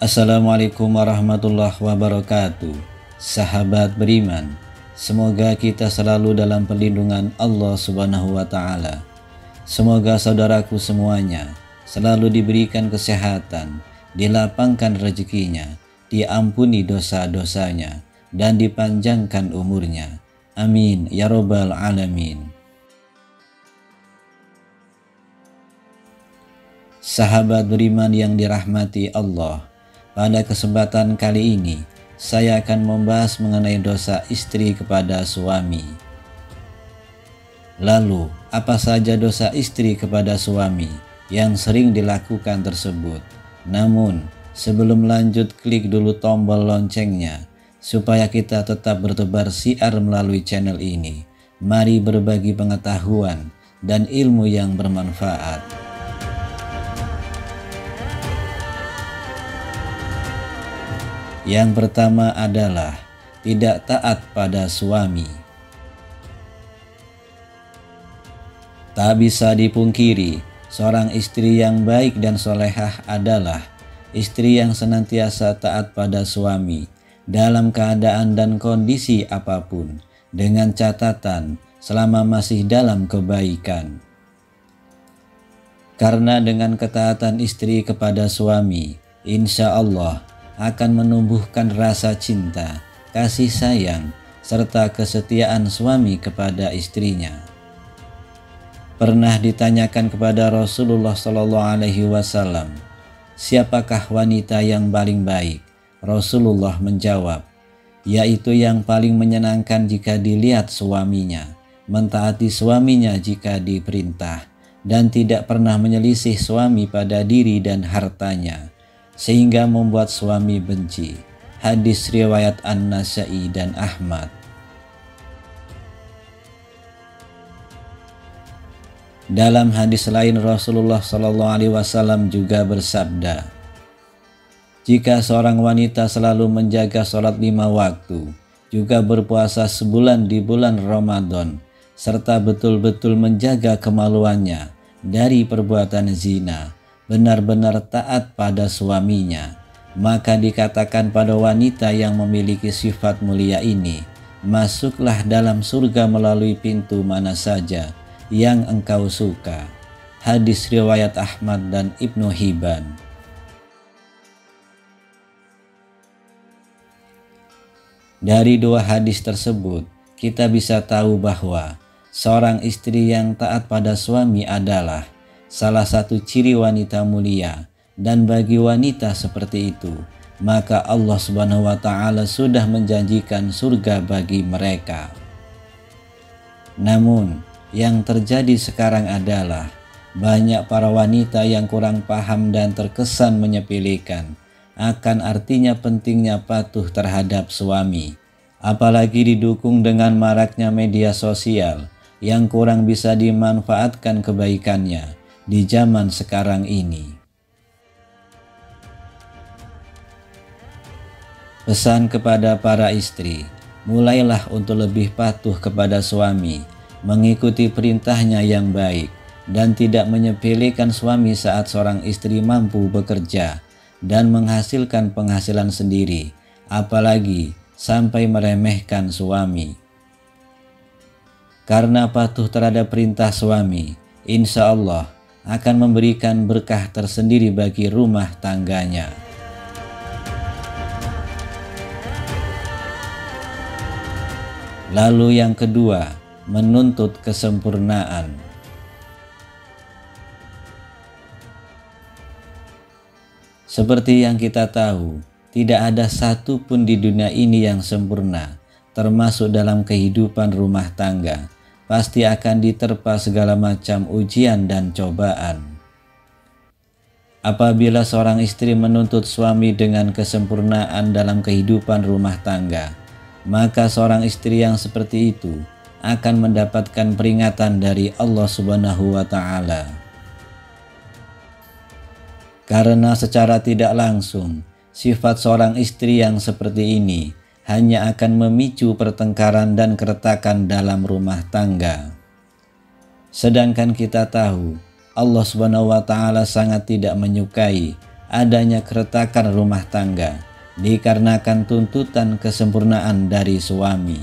Assalamualaikum warahmatullahi wabarakatuh. Sahabat beriman, semoga kita selalu dalam perlindungan Allah Subhanahu wa Ta'ala. Semoga saudaraku semuanya selalu diberikan kesehatan, dilapangkan rezekinya, diampuni dosa-dosanya, dan dipanjangkan umurnya. Amin ya robbal alamin. Sahabat beriman yang dirahmati Allah, pada kesempatan kali ini saya akan membahas mengenai dosa istri kepada suami. Lalu, apa saja dosa istri kepada suami yang sering dilakukan tersebut? Namun, sebelum lanjut, klik dulu tombol loncengnya supaya kita tetap bertebar siar melalui channel ini. Mari berbagi pengetahuan dan ilmu yang bermanfaat. Yang pertama adalah tidak taat pada suami. Tak bisa dipungkiri, seorang istri yang baik dan solehah adalah istri yang senantiasa taat pada suami dalam keadaan dan kondisi apapun, dengan catatan selama masih dalam kebaikan. Karena dengan ketaatan istri kepada suami, insya Allah akan menumbuhkan rasa cinta, kasih sayang, serta kesetiaan suami kepada istrinya. Pernah ditanyakan kepada Rasulullah SAW, siapakah wanita yang paling baik? Rasulullah menjawab, yaitu yang paling menyenangkan jika dilihat suaminya, mentaati suaminya jika diperintah, dan tidak pernah menyelisih suami pada diri dan hartanya, sehingga membuat suami benci. Hadis riwayat An-Nasa'i dan Ahmad. Dalam hadis lain Rasulullah SAW juga bersabda, jika seorang wanita selalu menjaga sholat 5 waktu, juga berpuasa sebulan di bulan Ramadan, serta betul-betul menjaga kemaluannya dari perbuatan zina, benar-benar taat pada suaminya, maka dikatakan pada wanita yang memiliki sifat mulia ini, masuklah dalam surga melalui pintu mana saja yang engkau suka. Hadis riwayat Ahmad dan Ibnu Hibban. Dari dua hadis tersebut, kita bisa tahu bahwa seorang istri yang taat pada suami adalah salah satu ciri wanita mulia, dan bagi wanita seperti itu, maka Allah Subhanahu wa Ta'ala sudah menjanjikan surga bagi mereka. Namun, yang terjadi sekarang adalah banyak para wanita yang kurang paham dan terkesan menyepelekan akan artinya pentingnya patuh terhadap suami, apalagi didukung dengan maraknya media sosial yang kurang bisa dimanfaatkan kebaikannya di zaman sekarang ini. Pesan kepada para istri, mulailah untuk lebih patuh kepada suami, mengikuti perintahnya yang baik, dan tidak menyepelekan suami saat seorang istri mampu bekerja dan menghasilkan penghasilan sendiri, apalagi sampai meremehkan suami. Karena patuh terhadap perintah suami, insya Allah akan memberikan berkah tersendiri bagi rumah tangganya. Lalu yang kedua, menuntut kesempurnaan. Seperti yang kita tahu, tidak ada satu pun di dunia ini yang sempurna, termasuk dalam kehidupan rumah tangga. Pasti akan diterpa segala macam ujian dan cobaan. Apabila seorang istri menuntut suami dengan kesempurnaan dalam kehidupan rumah tangga, maka seorang istri yang seperti itu akan mendapatkan peringatan dari Allah Subhanahu wa Ta'ala. Karena secara tidak langsung, sifat seorang istri yang seperti ini hanya akan memicu pertengkaran dan keretakan dalam rumah tangga. Sedangkan kita tahu Allah Subhanahu wa Ta'ala sangat tidak menyukai adanya keretakan rumah tangga dikarenakan tuntutan kesempurnaan dari suami.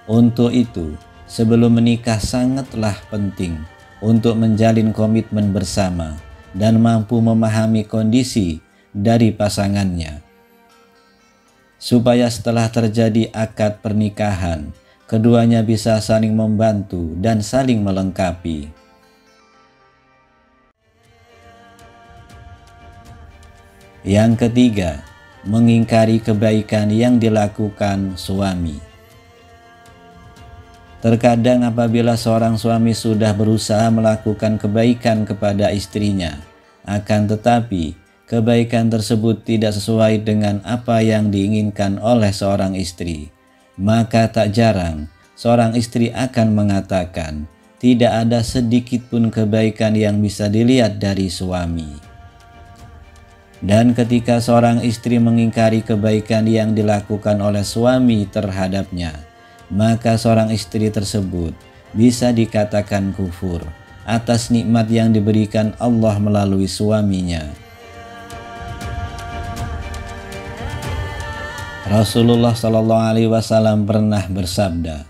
Untuk itu, sebelum menikah sangatlah penting untuk menjalin komitmen bersama dan mampu memahami kondisi dari pasangannya, supaya setelah terjadi akad pernikahan, keduanya bisa saling membantu dan saling melengkapi. Yang ketiga, mengingkari kebaikan yang dilakukan suami. Terkadang apabila seorang suami sudah berusaha melakukan kebaikan kepada istrinya, akan tetapi kebaikan tersebut tidak sesuai dengan apa yang diinginkan oleh seorang istri, maka tak jarang seorang istri akan mengatakan, tidak ada sedikit pun kebaikan yang bisa dilihat dari suami. Dan ketika seorang istri mengingkari kebaikan yang dilakukan oleh suami terhadapnya, maka seorang istri tersebut bisa dikatakan kufur atas nikmat yang diberikan Allah melalui suaminya. Rasulullah SAW pernah bersabda,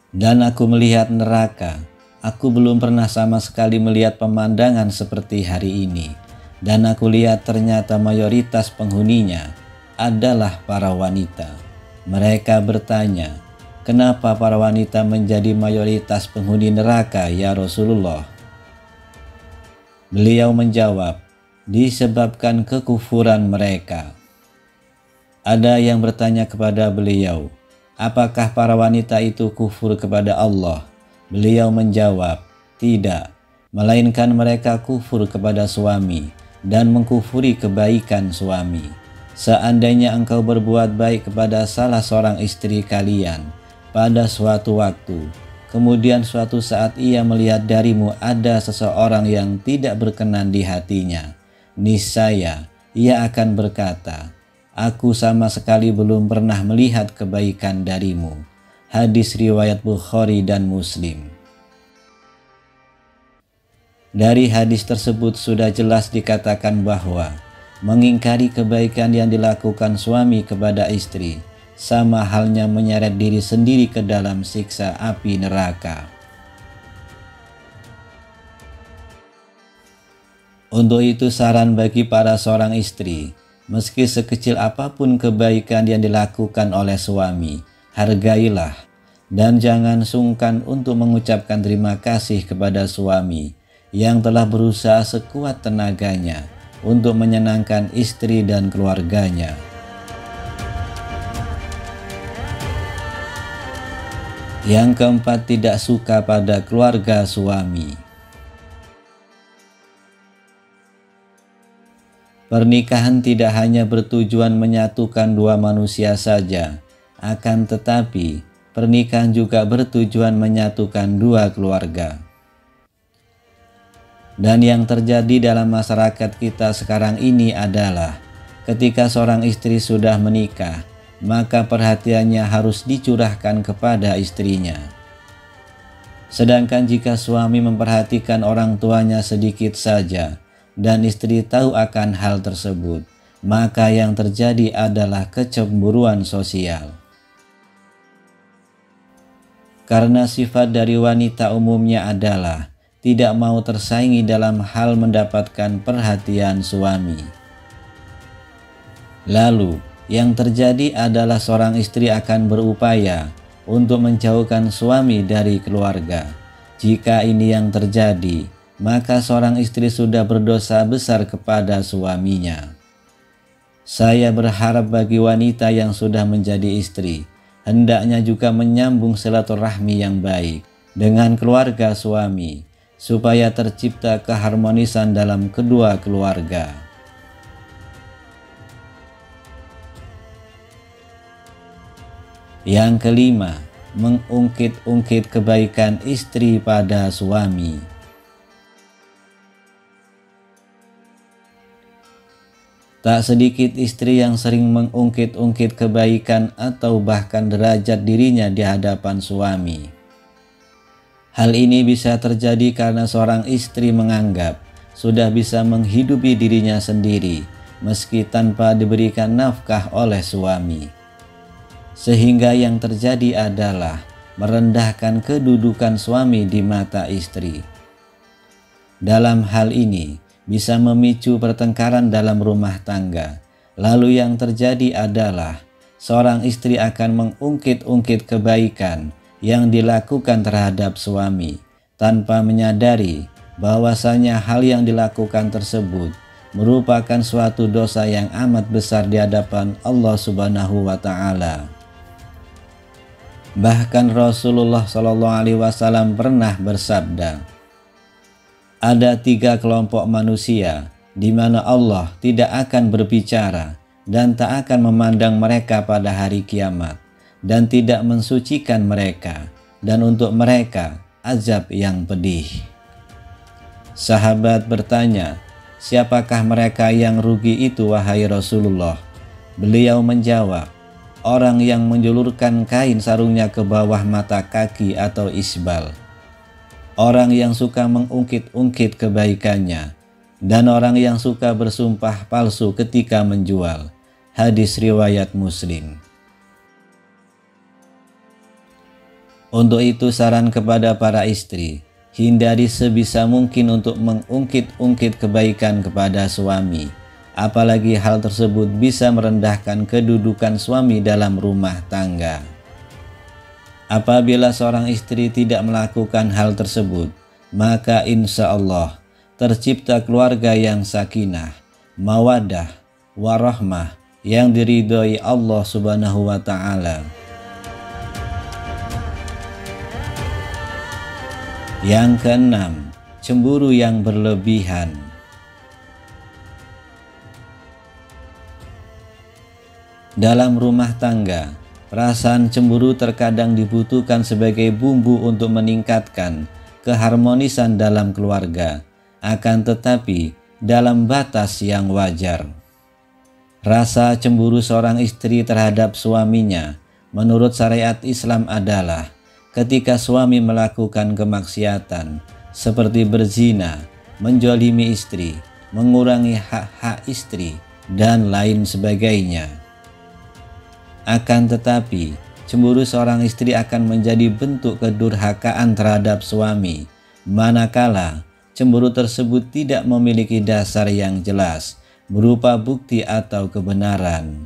"Dan aku melihat neraka, aku belum pernah sama sekali melihat pemandangan seperti hari ini. Dan aku lihat ternyata mayoritas penghuninya adalah para wanita." Mereka bertanya, "Kenapa para wanita menjadi mayoritas penghuni neraka, ya Rasulullah?" Beliau menjawab, "Disebabkan kekufuran mereka." Ada yang bertanya kepada beliau, "Apakah para wanita itu kufur kepada Allah?" Beliau menjawab, "Tidak, melainkan mereka kufur kepada suami dan mengkufuri kebaikan suami. Seandainya engkau berbuat baik kepada salah seorang istri kalian pada suatu waktu, kemudian suatu saat ia melihat darimu ada seseorang yang tidak berkenan di hatinya, niscaya ia akan berkata, 'Aku sama sekali belum pernah melihat kebaikan darimu.'" Hadis riwayat Bukhari dan Muslim. Dari hadis tersebut sudah jelas dikatakan bahwa mengingkari kebaikan yang dilakukan suami kepada istri sama halnya menyeret diri sendiri ke dalam siksa api neraka. Untuk itu saran bagi para seorang istri, meski sekecil apapun kebaikan yang dilakukan oleh suami, hargailah dan jangan sungkan untuk mengucapkan terima kasih kepada suami yang telah berusaha sekuat tenaganya untuk menyenangkan istri dan keluarganya. Yang keempat, tidak suka pada keluarga suami. Pernikahan tidak hanya bertujuan menyatukan dua manusia saja, akan tetapi pernikahan juga bertujuan menyatukan dua keluarga. Dan yang terjadi dalam masyarakat kita sekarang ini adalah ketika seorang istri sudah menikah, maka perhatiannya harus dicurahkan kepada istrinya. Sedangkan jika suami memperhatikan orang tuanya sedikit saja dan istri tahu akan hal tersebut, maka yang terjadi adalah kecemburuan sosial. Karena sifat dari wanita umumnya adalah tidak mau tersaingi dalam hal mendapatkan perhatian suami. Lalu, yang terjadi adalah seorang istri akan berupaya untuk menjauhkan suami dari keluarga. Jika ini yang terjadi, maka seorang istri sudah berdosa besar kepada suaminya. Saya berharap bagi wanita yang sudah menjadi istri, hendaknya juga menyambung silaturahmi yang baik dengan keluarga suami, supaya tercipta keharmonisan dalam kedua keluarga. Yang kelima, mengungkit-ungkit kebaikan istri pada suami. Tak sedikit istri yang sering mengungkit-ungkit kebaikan atau bahkan derajat dirinya di hadapan suami. Hal ini bisa terjadi karena seorang istri menganggap sudah bisa menghidupi dirinya sendiri meski tanpa diberikan nafkah oleh suami. Sehingga yang terjadi adalah merendahkan kedudukan suami di mata istri. Dalam hal ini bisa memicu pertengkaran dalam rumah tangga. Lalu yang terjadi adalah seorang istri akan mengungkit-ungkit kebaikan yang dilakukan terhadap suami tanpa menyadari bahwasanya hal yang dilakukan tersebut merupakan suatu dosa yang amat besar di hadapan Allah Subhanahu wa Ta'ala. Bahkan Rasulullah SAW pernah bersabda, ada 3 kelompok manusia di mana Allah tidak akan berbicara dan tak akan memandang mereka pada hari kiamat dan tidak mensucikan mereka, dan untuk mereka azab yang pedih. Sahabat bertanya, siapakah mereka yang rugi itu wahai Rasulullah? Beliau menjawab, orang yang menjulurkan kain sarungnya ke bawah mata kaki atau isbal, orang yang suka mengungkit-ungkit kebaikannya, dan orang yang suka bersumpah palsu ketika menjual. Hadis riwayat Muslim. Untuk itu saran kepada para istri, hindari sebisa mungkin untuk mengungkit-ungkit kebaikan kepada suami, apalagi hal tersebut bisa merendahkan kedudukan suami dalam rumah tangga. Apabila seorang istri tidak melakukan hal tersebut, maka insya Allah tercipta keluarga yang sakinah, mawaddah, warahmah, yang diridhoi Allah Subhanahu wa Ta'ala. Yang keenam, cemburu yang berlebihan. Dalam rumah tangga, perasaan cemburu terkadang dibutuhkan sebagai bumbu untuk meningkatkan keharmonisan dalam keluarga, akan tetapi dalam batas yang wajar. Rasa cemburu seorang istri terhadap suaminya menurut syariat Islam adalah ketika suami melakukan kemaksiatan seperti berzina, menjolimi istri, mengurangi hak-hak istri, dan lain sebagainya. Akan tetapi, cemburu seorang istri akan menjadi bentuk kedurhakaan terhadap suami, manakala cemburu tersebut tidak memiliki dasar yang jelas, berupa bukti atau kebenaran.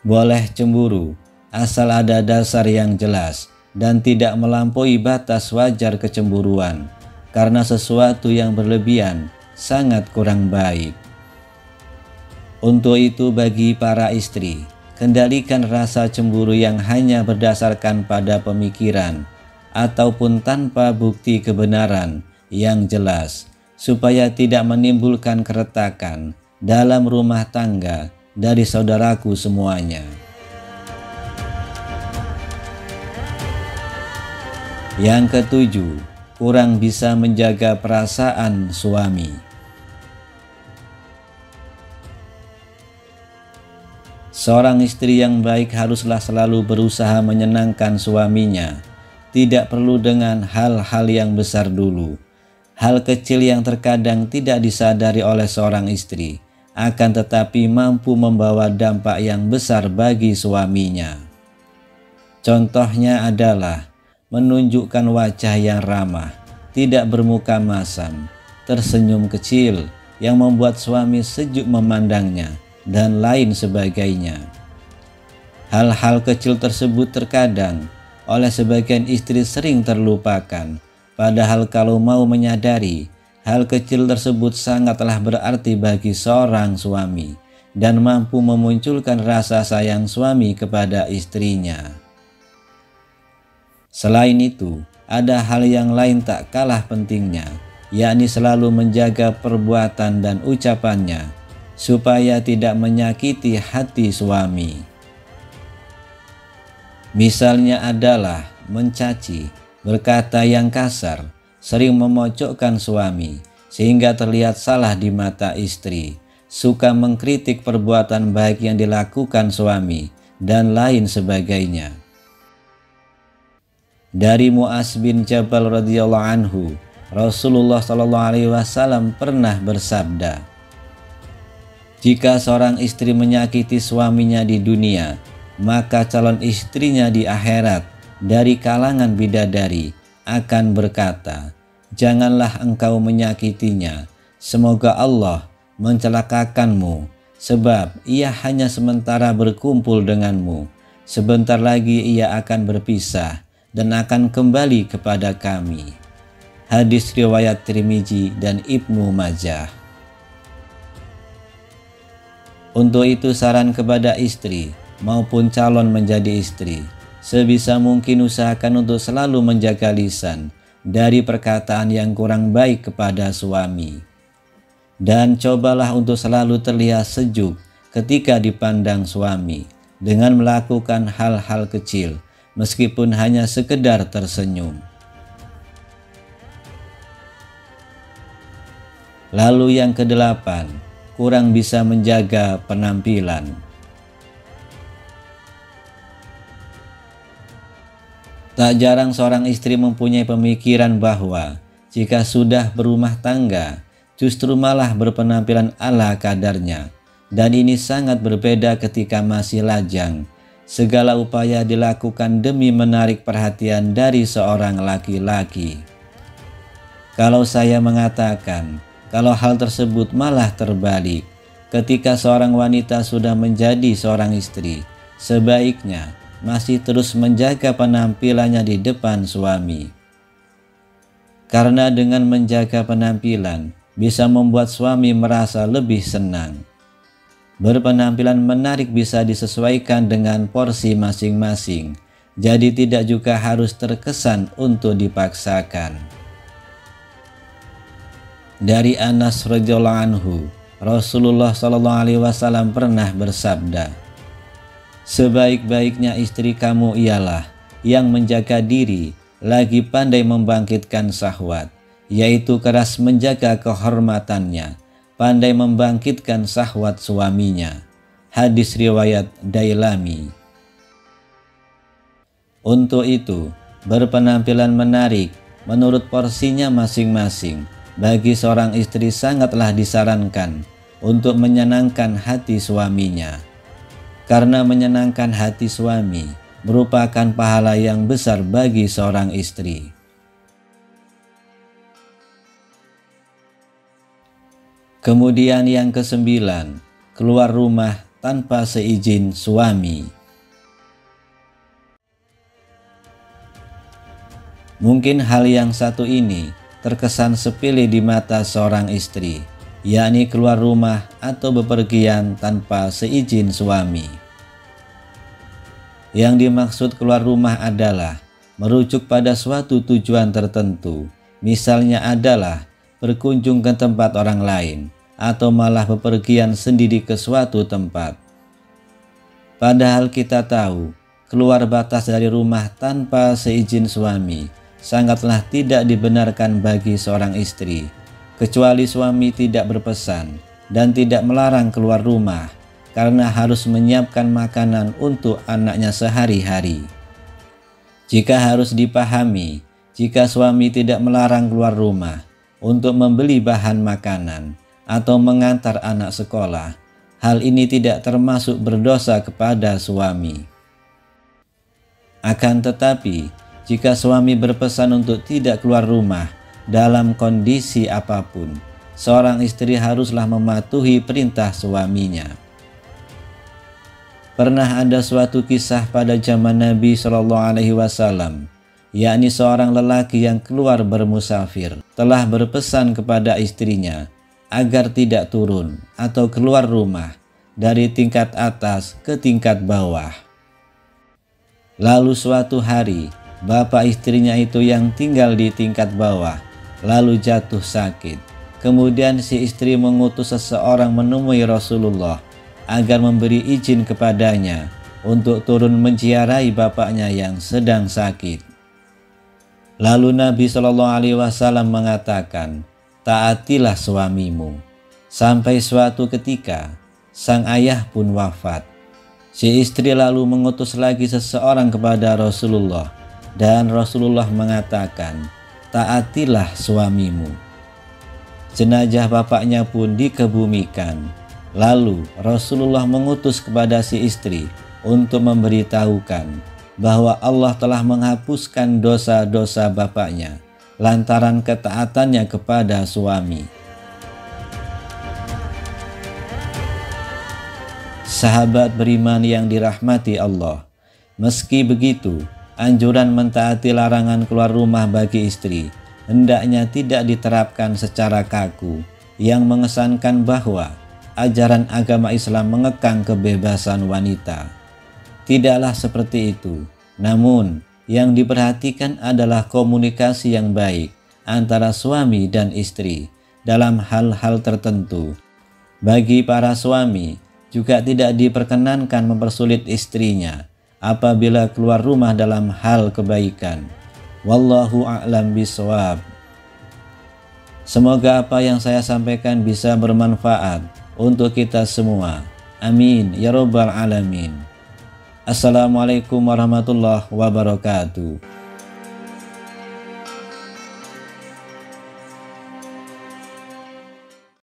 Boleh cemburu, asal ada dasar yang jelas dan tidak melampaui batas wajar kecemburuan, karena sesuatu yang berlebihan sangat kurang baik. Untuk itu bagi para istri, kendalikan rasa cemburu yang hanya berdasarkan pada pemikiran ataupun tanpa bukti kebenaran yang jelas, supaya tidak menimbulkan keretakan dalam rumah tangga dari saudaraku semuanya. Yang ketujuh, kurang bisa menjaga perasaan suami. Seorang istri yang baik haruslah selalu berusaha menyenangkan suaminya, tidak perlu dengan hal-hal yang besar dulu. Hal kecil yang terkadang tidak disadari oleh seorang istri, akan tetapi mampu membawa dampak yang besar bagi suaminya. Contohnya adalah menunjukkan wajah yang ramah, tidak bermuka masam, tersenyum kecil yang membuat suami sejuk memandangnya, dan lain sebagainya. Hal-hal kecil tersebut terkadang oleh sebagian istri sering terlupakan. Padahal kalau mau menyadari, hal kecil tersebut sangatlah berarti bagi seorang suami dan mampu memunculkan rasa sayang suami kepada istrinya. Selain itu, ada hal yang lain tak kalah pentingnya, yakni selalu menjaga perbuatan dan ucapannya supaya tidak menyakiti hati suami. Misalnya adalah mencaci, berkata yang kasar, sering memojokkan suami sehingga terlihat salah di mata istri, suka mengkritik perbuatan baik yang dilakukan suami, dan lain sebagainya. Dari Mu'az bin Jabal radhiyallahu anhu, Rasulullah SAW pernah bersabda, "Jika seorang istri menyakiti suaminya di dunia, maka calon istrinya di akhirat dari kalangan bidadari akan berkata, 'Janganlah engkau menyakitinya. Semoga Allah mencelakakanmu, sebab ia hanya sementara berkumpul denganmu. Sebentar lagi ia akan berpisah dan akan kembali kepada kami.'" Hadis riwayat Tirmizi dan Ibnu Majah. Untuk itu saran kepada istri maupun calon menjadi istri, sebisa mungkin usahakan untuk selalu menjaga lisan dari perkataan yang kurang baik kepada suami. Dan cobalah untuk selalu terlihat sejuk ketika dipandang suami dengan melakukan hal-hal kecil meskipun hanya sekedar tersenyum. Lalu yang kedelapan, kurang bisa menjaga penampilan. Tak jarang seorang istri mempunyai pemikiran bahwa jika sudah berumah tangga, justru malah berpenampilan ala kadarnya. Dan ini sangat berbeda ketika masih lajang. Segala upaya dilakukan demi menarik perhatian dari seorang laki-laki. Kalau saya mengatakan, kalau hal tersebut malah terbalik, ketika seorang wanita sudah menjadi seorang istri, sebaiknya masih terus menjaga penampilannya di depan suami. Karena dengan menjaga penampilan bisa membuat suami merasa lebih senang. Berpenampilan menarik bisa disesuaikan dengan porsi masing-masing, jadi tidak juga harus terkesan untuk dipaksakan. Dari Anas radhiyallahu anhu, Rasulullah SAW pernah bersabda, "Sebaik-baiknya istri kamu ialah yang menjaga diri lagi pandai membangkitkan syahwat, yaitu keras menjaga kehormatannya, pandai membangkitkan syahwat suaminya." Hadis riwayat Dailami. Untuk itu, berpenampilan menarik menurut porsinya masing-masing bagi seorang istri sangatlah disarankan untuk menyenangkan hati suaminya. Karena menyenangkan hati suami merupakan pahala yang besar bagi seorang istri. Kemudian yang kesembilan, keluar rumah tanpa seizin suami. Mungkin hal yang satu ini terkesan sepele di mata seorang istri, yakni keluar rumah atau bepergian tanpa seizin suami. Yang dimaksud keluar rumah adalah merujuk pada suatu tujuan tertentu, misalnya adalah berkunjung ke tempat orang lain atau malah bepergian sendiri ke suatu tempat. Padahal kita tahu, keluar batas dari rumah tanpa seizin suami sangatlah tidak dibenarkan bagi seorang istri, kecuali suami tidak berpesan dan tidak melarang keluar rumah karena harus menyiapkan makanan untuk anaknya sehari-hari. Jika harus dipahami, jika suami tidak melarang keluar rumah untuk membeli bahan makanan atau mengantar anak sekolah, hal ini tidak termasuk berdosa kepada suami. Akan tetapi, jika suami berpesan untuk tidak keluar rumah dalam kondisi apapun, seorang istri haruslah mematuhi perintah suaminya. Pernah ada suatu kisah pada zaman Nabi SAW, yakni seorang lelaki yang keluar bermusafir telah berpesan kepada istrinya agar tidak turun atau keluar rumah dari tingkat atas ke tingkat bawah. Lalu suatu hari, bapak istrinya itu yang tinggal di tingkat bawah lalu jatuh sakit. Kemudian si istri mengutus seseorang menemui Rasulullah agar memberi izin kepadanya untuk turun menziarahi bapaknya yang sedang sakit. Lalu Nabi SAW mengatakan, "Taatilah suamimu." Sampai suatu ketika sang ayah pun wafat. Si istri lalu mengutus lagi seseorang kepada Rasulullah, dan Rasulullah mengatakan, taatilah suamimu. Jenazah bapaknya pun dikebumikan. Lalu Rasulullah mengutus kepada si istri untuk memberitahukan bahwa Allah telah menghapuskan dosa-dosa bapaknya lantaran ketaatannya kepada suami. Sahabat beriman yang dirahmati Allah, meski begitu, anjuran mentaati larangan keluar rumah bagi istri hendaknya tidak diterapkan secara kaku yang mengesankan bahwa ajaran agama Islam mengekang kebebasan wanita. Tidaklah seperti itu, namun yang diperhatikan adalah komunikasi yang baik antara suami dan istri dalam hal-hal tertentu. Bagi para suami juga tidak diperkenankan mempersulit istrinya apabila keluar rumah dalam hal kebaikan. Wallahu a'lam bishawab. Semoga apa yang saya sampaikan bisa bermanfaat untuk kita semua. Amin ya rabbal alamin. Assalamualaikum warahmatullahi wabarakatuh.